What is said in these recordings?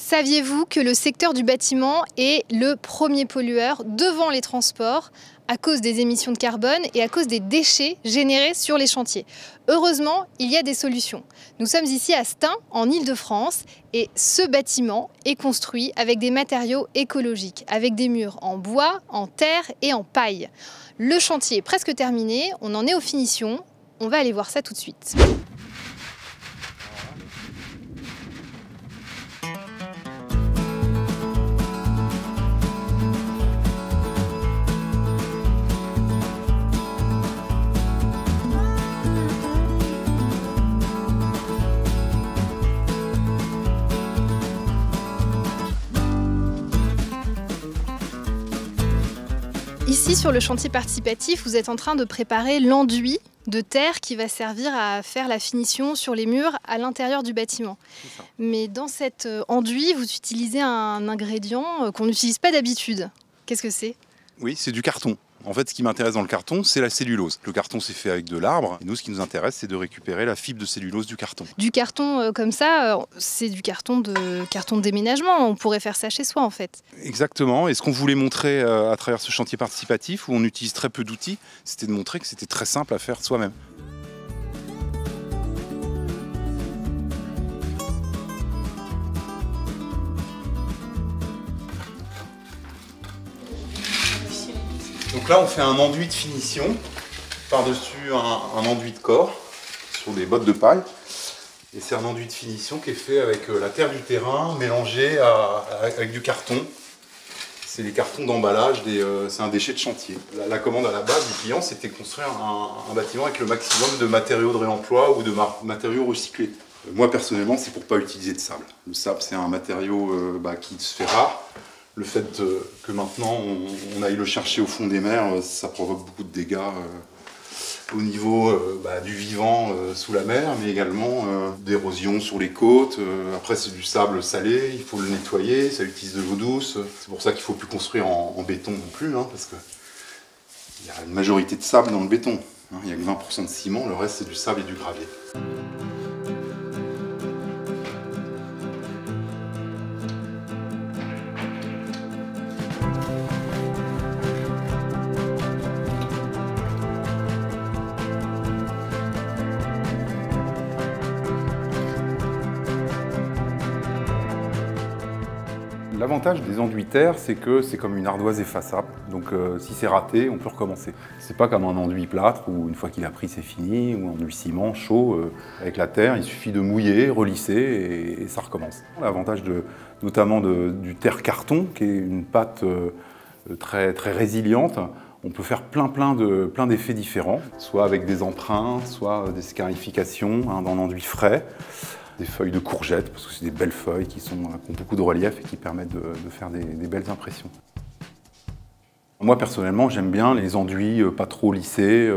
Saviez-vous que le secteur du bâtiment est le premier pollueur devant les transports à cause des émissions de carbone et à cause des déchets générés sur les chantiers? Heureusement, il y a des solutions. Nous sommes ici à Stein, en Île-de-France, et ce bâtiment est construit avec des matériaux écologiques, avec des murs en bois, en terre et en paille. Le chantier est presque terminé, on en est aux finitions. On va aller voir ça tout de suite. Ici, sur le chantier participatif, vous êtes en train de préparer l'enduit de terre qui va servir à faire la finition sur les murs à l'intérieur du bâtiment. Mais dans cet enduit, vous utilisez un ingrédient qu'on n'utilise pas d'habitude. Qu'est-ce que c'est? Oui, c'est du carton. En fait, ce qui m'intéresse dans le carton, c'est la cellulose. Le carton, c'est fait avec de l'arbre. Et nous, ce qui nous intéresse, c'est de récupérer la fibre de cellulose du carton. Du carton comme ça, c'est du carton de déménagement. On pourrait faire ça chez soi, en fait. Exactement. Et ce qu'on voulait montrer à travers ce chantier participatif, où on utilise très peu d'outils, c'était de montrer que c'était très simple à faire soi-même. Donc là, on fait un enduit de finition, par-dessus un enduit de corps, sur des bottes de paille. Et c'est un enduit de finition qui est fait avec la terre du terrain, mélangée avec du carton. C'est les cartons d'emballage, c'est un déchet de chantier. La commande à la base du client, c'était construire un bâtiment avec le maximum de matériaux de réemploi ou de matériaux recyclés. Moi, personnellement, c'est pour ne pas utiliser de sable. Le sable, c'est un matériau qui se fait rare. Le fait que maintenant on aille le chercher au fond des mers, ça provoque beaucoup de dégâts au niveau du vivant sous la mer, mais également d'érosion sur les côtes. Après, c'est du sable salé, il faut le nettoyer, ça utilise de l'eau douce. C'est pour ça qu'il ne faut plus construire en béton non plus, parce qu'il y a une majorité de sable dans le béton. Il n'y a que 20% de ciment, le reste c'est du sable et du gravier. L'avantage des enduits terre, c'est que c'est comme une ardoise effaçable. Donc si c'est raté, on peut recommencer. C'est pas comme un enduit plâtre où une fois qu'il a pris, c'est fini, ou un enduit ciment chaud. Avec la terre, il suffit de mouiller, relisser et ça recommence. L'avantage notamment du terre carton, qui est une pâte très résiliente, on peut faire plein d'effets différents, soit avec des emprunts, soit des scarifications dans l'enduit frais. Des feuilles de courgettes, parce que c'est des belles feuilles qui ont beaucoup de relief et qui permettent de faire des belles impressions. Moi personnellement, j'aime bien les enduits pas trop lissés,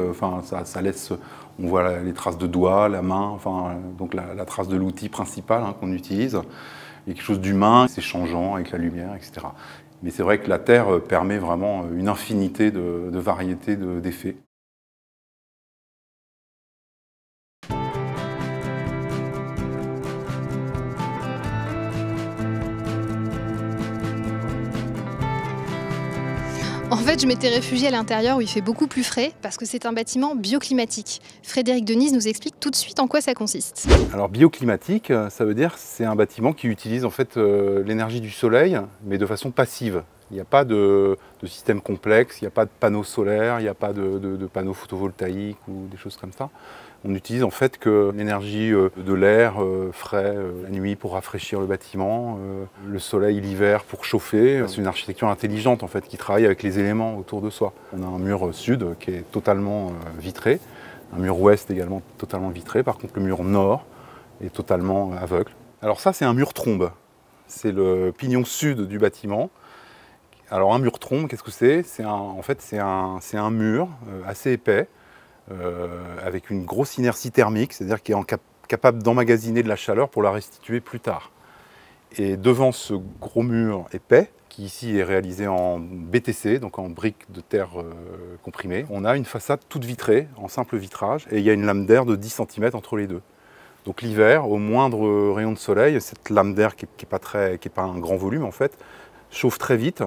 ça laisse, on voit les traces de doigts, la main, donc la trace de l'outil principal qu'on utilise. Il y a quelque chose d'humain, c'est changeant avec la lumière, etc. Mais c'est vrai que la terre permet vraiment une infinité de variétés d'effets. En fait, je m'étais réfugiée à l'intérieur où il fait beaucoup plus frais parce que c'est un bâtiment bioclimatique. Frédéric Denise nous explique tout de suite en quoi ça consiste. Alors bioclimatique, ça veut dire que c'est un bâtiment qui utilise en fait l'énergie du soleil, mais de façon passive. Il n'y a pas de système complexe, il n'y a pas de panneaux solaires, il n'y a pas de panneaux photovoltaïques ou des choses comme ça. On utilise en fait que l'énergie de l'air frais la nuit pour rafraîchir le bâtiment, le soleil l'hiver pour chauffer. C'est une architecture intelligente en fait qui travaille avec les éléments autour de soi. On a un mur sud qui est totalement vitré, un mur ouest également totalement vitré. Par contre, le mur nord est totalement aveugle. Alors ça, c'est un mur trombe. C'est le pignon sud du bâtiment. Alors un mur trombe, qu'est-ce que c'est? En fait, c'est un mur assez épais, avec une grosse inertie thermique, c'est-à-dire qui est capable d'emmagasiner de la chaleur pour la restituer plus tard. Et devant ce gros mur épais, qui ici est réalisé en BTC, donc en briques de terre comprimées, on a une façade toute vitrée, en simple vitrage, et il y a une lame d'air de 10 cm entre les deux. Donc l'hiver, au moindre rayon de soleil, cette lame d'air qui n'est pas un grand volume en fait, chauffe très vite.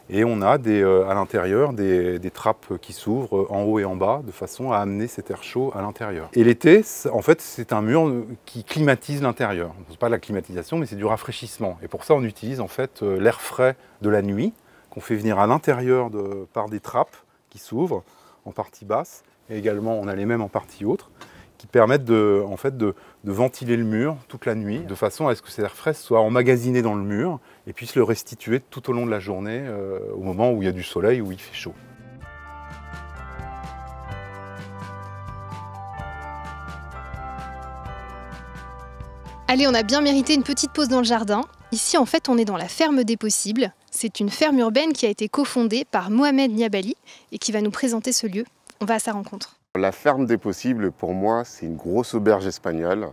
Et on a à l'intérieur des trappes qui s'ouvrent en haut et en bas de façon à amener cet air chaud à l'intérieur. Et l'été, en fait, c'est un mur qui climatise l'intérieur. Ce n'est pas de la climatisation, mais c'est du rafraîchissement. Et pour ça, on utilise en fait l'air frais de la nuit qu'on fait venir à l'intérieur par des trappes qui s'ouvrent en partie basse. Et également, on a les mêmes en partie haute qui permettent de ventiler le mur toute la nuit, de façon à ce que cet air frais soit emmagasiné dans le mur et puisse le restituer tout au long de la journée, au moment où il y a du soleil, où il fait chaud. Allez, on a bien mérité une petite pause dans le jardin. Ici, en fait, on est dans la ferme des possibles. C'est une ferme urbaine qui a été cofondée par Mohamed Niabali et qui va nous présenter ce lieu. On va à sa rencontre. La ferme des possibles, pour moi, c'est une grosse auberge espagnole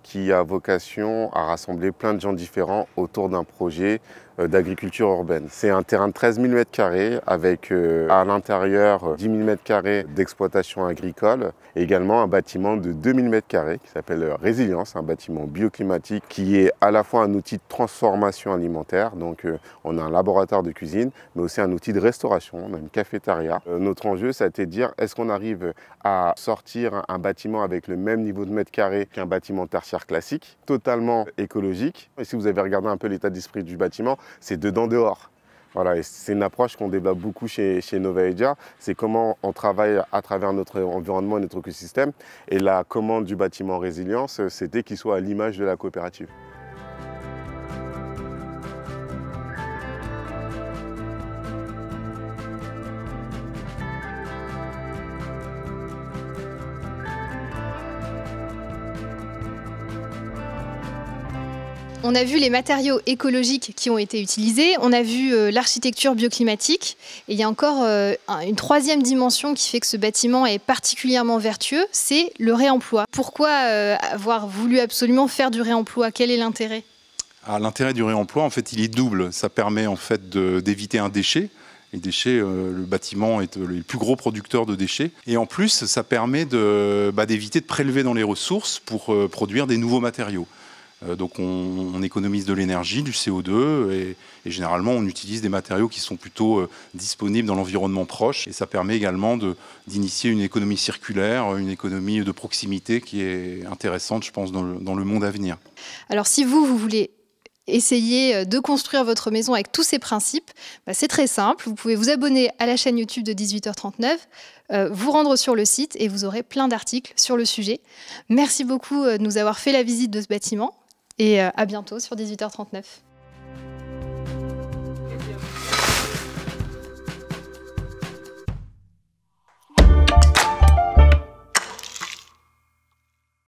qui a vocation à rassembler plein de gens différents autour d'un projet d'agriculture urbaine. C'est un terrain de 13 000 m² avec à l'intérieur 10 000 m² d'exploitation agricole et également un bâtiment de 2 000 m² qui s'appelle Résilience, un bâtiment bioclimatique qui est à la fois un outil de transformation alimentaire, donc on a un laboratoire de cuisine, mais aussi un outil de restauration, on a une cafétéria. Notre enjeu, ça a été de dire, est-ce qu'on arrive à sortir un bâtiment avec le même niveau de mètre carré qu'un bâtiment tertiaire classique, totalement écologique. Et si vous avez regardé un peu l'état d'esprit du bâtiment, c'est dedans-dehors. Voilà, et c'est une approche qu'on développe beaucoup chez Novaedia, c'est comment on travaille à travers notre environnement et notre écosystème. Et la commande du bâtiment Résilience, c'était qu'il soit à l'image de la coopérative. On a vu les matériaux écologiques qui ont été utilisés, on a vu l'architecture bioclimatique et il y a encore une troisième dimension qui fait que ce bâtiment est particulièrement vertueux, c'est le réemploi. Pourquoi avoir voulu absolument faire du réemploi? Quel est l'intérêt? L'intérêt du réemploi, en fait, il est double. Ça permet en fait d'éviter un déchet. Les déchets, le bâtiment est le plus gros producteur de déchets. Et en plus, ça permet d'éviter de prélever dans les ressources pour produire des nouveaux matériaux. Donc on économise de l'énergie, du CO2 et généralement on utilise des matériaux qui sont plutôt disponibles dans l'environnement proche et ça permet également d'initier une économie circulaire, une économie de proximité qui est intéressante je pense dans le monde à venir. Alors si vous voulez essayer de construire votre maison avec tous ces principes, c'est très simple, vous pouvez vous abonner à la chaîne YouTube de 18h39, vous rendre sur le site et vous aurez plein d'articles sur le sujet. Merci beaucoup de nous avoir fait la visite de ce bâtiment. Et à bientôt sur 18h39.